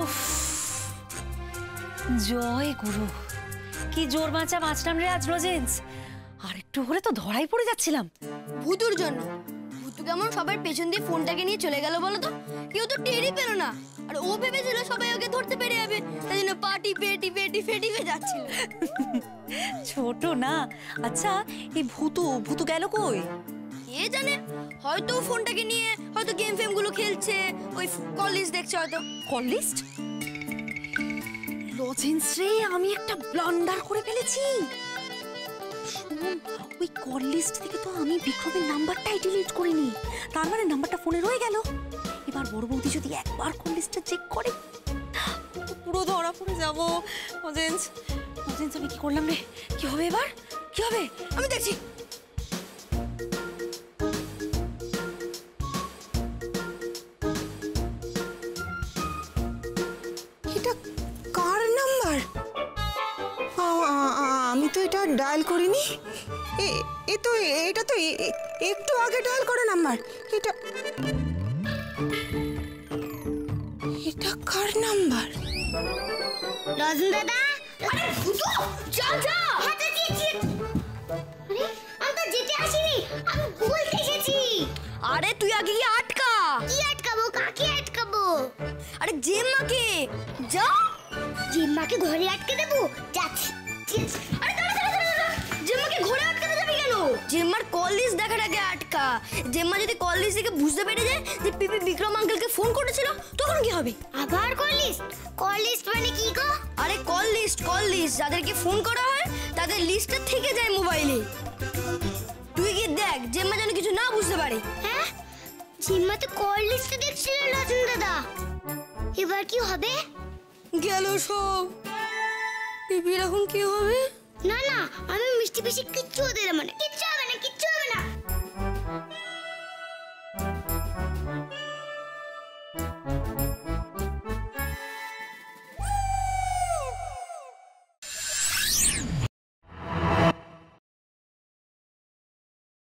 উফ, জয় গুরু, কি জোর বাঁচা বাঁচলাম রে আজ লজেন্স। আর একটু হলে তো ধরাই পড়ে যাচ্ছিলাম। ভূতুর জন্য। ভূতু কেমন সবার পেছন দিয়ে ফোনটাকে নিয়ে চলে গেল বলো তো? কেউ তো টেরই পেল না। আর ও ভেবেছিল সবাই ওকে ধরতে পেরে যাবে, তাই জন্য পার্টি পেটি পেটি ফেটি হয়ে যাচ্ছিল। ছোট না। আচ্ছা, এই ভূতু ভূতু গেল কই? কে জানে, হয়তো ফোনটাকে নিয়ে হয়তো গেম ফেম গুলো খেলছে, ওই কল লিস্ট দেখছে হয়তো। Call list? লজেন্স রে, আমি একটা ব্লান্ডার করে ফেলেছি। শুন, ওই কল লিস্ট থেকে তো আমি বিক্রমের নাম্বারটাই ডিলিট করিনি। তার মানে নাম্বারটা ফোনে রয়ে গেল। এবার বড় বৌদি যদি একবার কল লিস্টটা চেক করে, পুরো ধরা পড়ে যাবো। লজেন্স, লজেন্স, আমি কি করলাম রে? কি হবে এবার? কি হবে? আমি দেখছি। এটা কার নাম্বার? আমি তো এটা ডায়াল করিনি। এটা তো একটু আগে ডায়াল করা নাম্বার। এটা কার নাম্বার? রজন দাদা, আরে ভূতু, চল চল। হাতে দিয়েছি। আরে আমি তো যেতে আসিনি, আমি বলতে এসেছি। আরে তুই আগে গিয়ে আটকা। কি আটকাবো? কাকে আটকাবো? আরে জেম্মাকে। যা। জিম্মাকে ঘরে আটকে দেবো? যাচ্ছি। আরে দাঁড়া দাঁড়া দাঁড়া দাঁড়া, জেম্মাকে ঘরে আটকাতে যাবি কেন? জেম্মার কল লিস্ট দেখার আগে আটকা। জেম্মা যদি কল লিস্ট দেখে বুঝতে পেরে যায় যে পিপি বিক্রম আঙ্কেলকে ফোন করেছিল, তখন কি হবে? আবার কল লিস্ট? কল লিস্ট মানে কি গো? আরে কল লিস্ট যাদেরকে ফোন করা হয় তাদের লিস্টটা থেকে যায় মোবাইলে। তুই কি দেখ জেম্মা যেন কিছু না বুঝতে পারে। হ্যাঁ, জিম্মা তো কল লিস্টে দেখছিল রজন দাদা। এবার কি হবে? গেল সব। পিপির এখন কি হবে? না না, আমি মিষ্টি বেশি কিচ্ছু হতে দেব না। কিচ্ছু